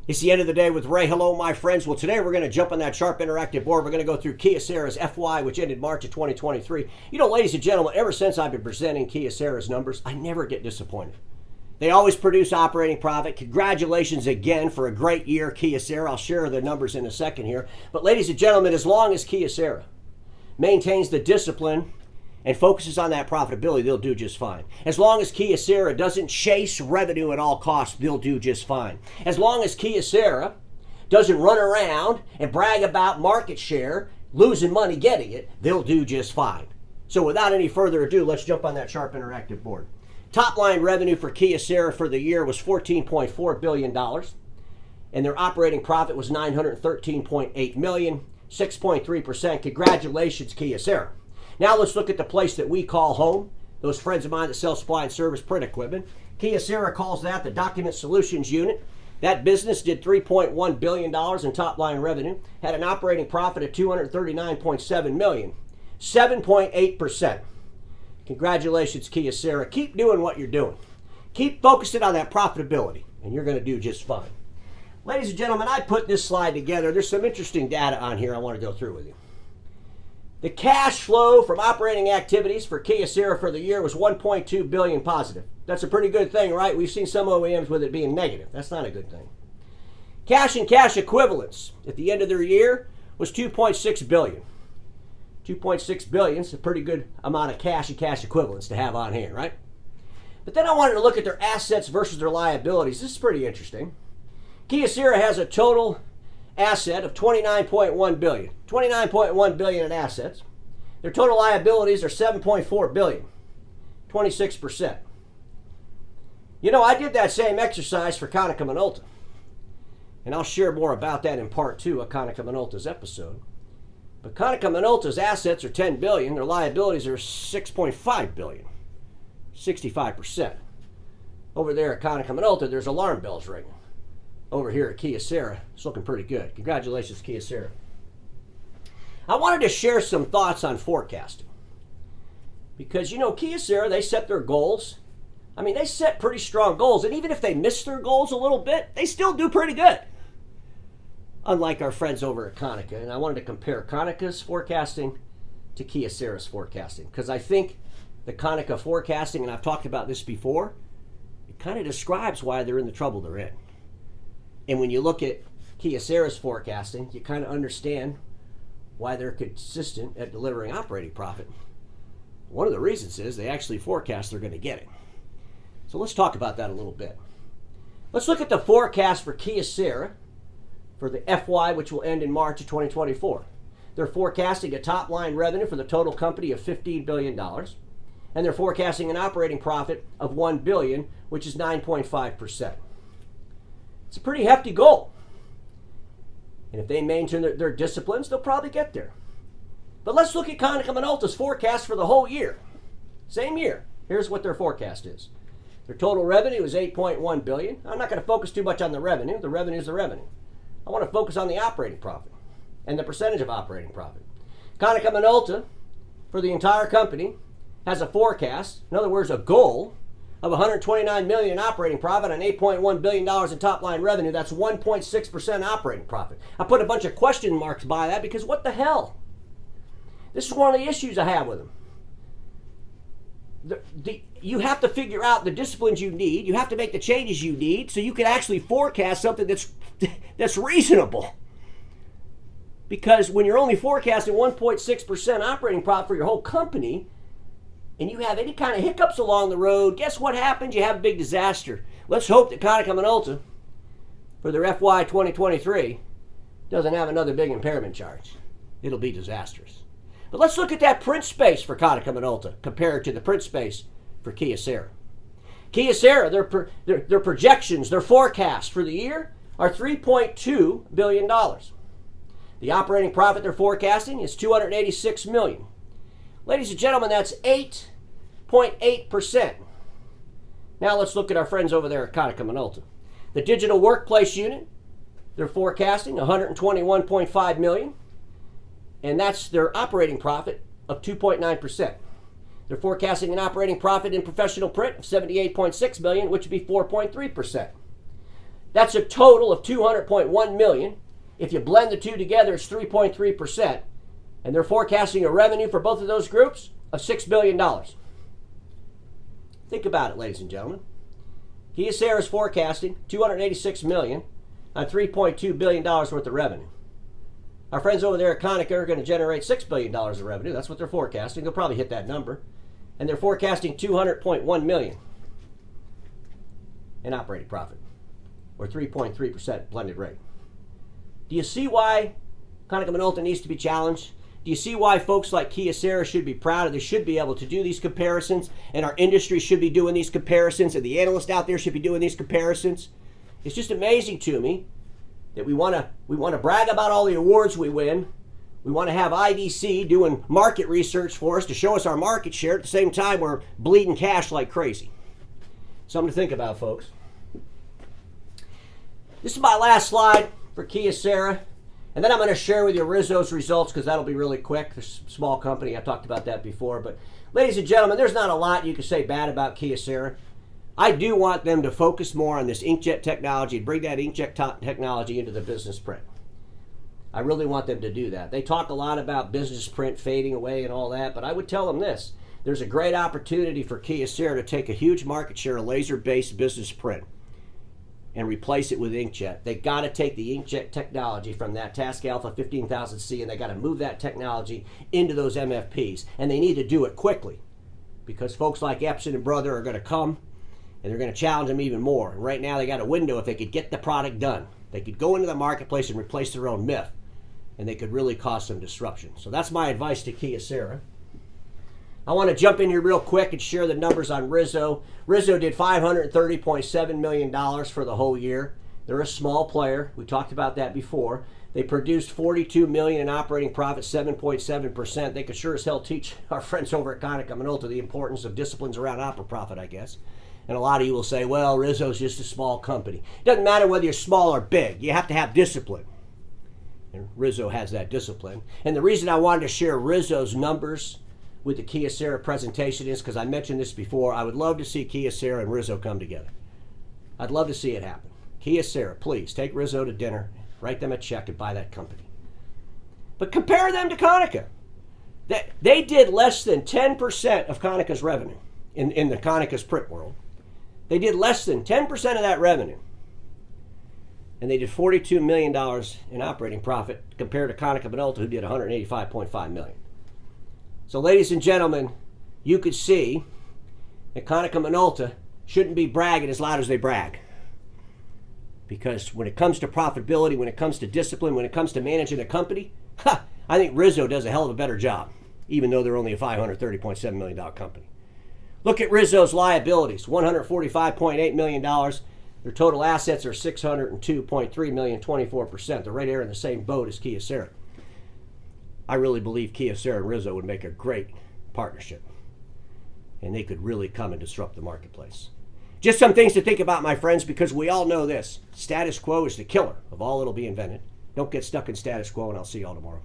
It's the end of the day with Ray. Hello, my friends. Well, today we're going to jump on that Sharp Interactive board. We're going to go through Kyocera's FY, which ended March of 2023. You know, ladies and gentlemen, ever since I've been presenting Kyocera's numbers, I never get disappointed. They always produce operating profit. Congratulations again for a great year, Kyocera. I'll share the numbers in a second here. But ladies and gentlemen, as long as Kyocera maintains the discipline and focuses on that profitability, they'll do just fine. As long as Kyocera doesn't chase revenue at all costs, they'll do just fine. As long as Kyocera doesn't run around and brag about market share, losing money getting it, they'll do just fine. So without any further ado, let's jump on that Sharp Interactive board. Top line revenue for Kyocera for the year was $14.4 billion, and their operating profit was $913.8 million, 6.3%. Congratulations, Kyocera. Now let's look at the place that we call home, those friends of mine that sell supply and service print equipment. Kyocera calls that the Document Solutions Unit. That business did $3.1 billion in top line revenue, had an operating profit of $239.7 million, 7.8%. Congratulations, Kyocera. Keep doing what you're doing. Keep focusing on that profitability, and you're going to do just fine. Ladies and gentlemen, I put this slide together. There's some interesting data on here I want to go through with you. The cash flow from operating activities for Kyocera for the year was $1.2 billion positive. That's a pretty good thing, right? We've seen some OEMs with it being negative. That's not a good thing. Cash and cash equivalents at the end of their year was $2.6 billion. $2.6 billion is a pretty good amount of cash and cash equivalents to have on hand, right? But then I wanted to look at their assets versus their liabilities. This is pretty interesting. Kyocera has a total asset of $29.1 billion. $29.1 billion in assets. Their total liabilities are $7.4 billion. 26%. You know, I did that same exercise for Konica Minolta. And I'll share more about that in part 2 of Konica Minolta's episode. But Konica Minolta's assets are $10 billion. Their liabilities are $6.5 billion. 65%. Over there at Konica Minolta, there's alarm bells ringing. Over here at Kyocera, it's looking pretty good. Congratulations, Kyocera. I wanted to share some thoughts on forecasting. Because, you know, Kyocera, they set their goals. I mean, they set pretty strong goals. And even if they miss their goals a little bit, they still do pretty good. Unlike our friends over at Konica. And I wanted to compare Konica's forecasting to Kyocera's forecasting. Because I think the Konica forecasting, and I've talked about this before, it kind of describes why they're in the trouble they're in. And when you look at Kyocera's forecasting, you kind of understand why they're consistent at delivering operating profit. One of the reasons is they actually forecast they're going to get it. So let's talk about that a little bit. Let's look at the forecast for Kyocera for the FY, which will end in March of 2024. They're forecasting a top-line revenue for the total company of $15 billion, and they're forecasting an operating profit of $1 billion, which is 9.5%. It's a pretty hefty goal. And if they maintain their disciplines, they'll probably get there. But let's look at Konica Minolta's forecast for the whole year. Same year. Here's what their forecast is. Their total revenue is $8.1 billion. I'm not going to focus too much on the revenue. The revenue is the revenue. I want to focus on the operating profit and the percentage of operating profit. Konica Minolta, for the entire company, has a forecast, in other words, a goal, of $129 million in operating profit and $8.1 billion in top-line revenue. That's 1.6% operating profit. I put a bunch of question marks by that because what the hell? This is one of the issues I have with them. You have to figure out the disciplines you need. You have to make the changes you need so you can actually forecast something that's reasonable. Because when you're only forecasting 1.6% operating profit for your whole company, and you have any kind of hiccups along the road, guess what happens? You have a big disaster. Let's hope that Konica Minolta, for their FY 2023, doesn't have another big impairment charge. It'll be disastrous. But let's look at that print space for Konica Minolta compared to the print space for Kyocera. Kyocera, their projections, their forecasts for the year are $3.2 billion. The operating profit they're forecasting is $286 million. Ladies and gentlemen, that's 8.8%. Now let's look at our friends over there at Konica Minolta. The digital workplace unit, they're forecasting $121.5 million, and that's their operating profit of 2.9%. They're forecasting an operating profit in professional print of $78.6 million, which would be 4.3%. That's a total of $200.1 million. If you blend the two together, it's 3.3%. And they're forecasting a revenue for both of those groups of $6 billion. Think about it, ladies and gentlemen. Kyocera is forecasting $286 million on $3.2 billion worth of revenue. Our friends over there at Konica are going to generate $6 billion of revenue. That's what they're forecasting. They'll probably hit that number. And they're forecasting $200.1 million in operating profit, or 3.3% blended rate. Do you see why Konica Minolta needs to be challenged? Do you see why folks like Kyocera should be proud of? They should be able to do these comparisons, and our industry should be doing these comparisons, and the analysts out there should be doing these comparisons. It's just amazing to me that we want to brag about all the awards we win. We want to have IDC doing market research for us to show us our market share. At the same time, we're bleeding cash like crazy. Something to think about, folks. This is my last slide for Kyocera. And then I'm going to share with you Rizzo's results because that'll be really quick. This small company, I talked about that before. But ladies and gentlemen, there's not a lot you can say bad about Kyocera. I do want them to focus more on this inkjet technology, bring that inkjet technology into the business print. I really want them to do that. They talk a lot about business print fading away and all that, but I would tell them this. There's a great opportunity for Kyocera to take a huge market share of laser-based business print and replace it with inkjet. They got to take the inkjet technology from that Task Alpha 15000C and they got to move that technology into those MFPs. And they need to do it quickly because folks like Epson and Brother are going to come and they're going to challenge them even more. And right now they got a window if they could get the product done. They could go into the marketplace and replace their own myth, and they could really cause some disruption. So that's my advice to Kyocera. I want to jump in here real quick and share the numbers on Rizzo. Rizzo did $530.7 million for the whole year. They're a small player. We talked about that before. They produced $42 million in operating profit, 7.7%. They could sure as hell teach our friends over at Konica Minolta the importance of disciplines around opera profit, I guess. And a lot of you will say, well, Rizzo's just a small company. It doesn't matter whether you're small or big. You have to have discipline. And Rizzo has that discipline. And the reason I wanted to share Rizzo's numbers with the Kyocera presentation is because I mentioned this before. I would love to see Kyocera and Rizzo come together. I'd love to see it happen. Kyocera, please take Rizzo to dinner, write them a check, and buy that company. But compare them to Konica. They did less than 10% of Konica's revenue in the Konica's print world. They did less than 10% of that revenue. And they did $42 million in operating profit compared to Konica Minolta, who did $185.5 million. So ladies and gentlemen, you could see that Konica Minolta shouldn't be bragging as loud as they brag. Because when it comes to profitability, when it comes to discipline, when it comes to managing a company, I think Rizzo does a hell of a better job, even though they're only a $530.7 million company. Look at Rizzo's liabilities, $145.8 million. Their total assets are $602.3 million, 24%. They're right there in the same boat as Kyocera. I really believe Kyocera and Rizzo would make a great partnership. And they could really come and disrupt the marketplace. Just some things to think about, my friends, because we all know this. Status quo is the killer of all that'll be invented. Don't get stuck in status quo, and I'll see you all tomorrow.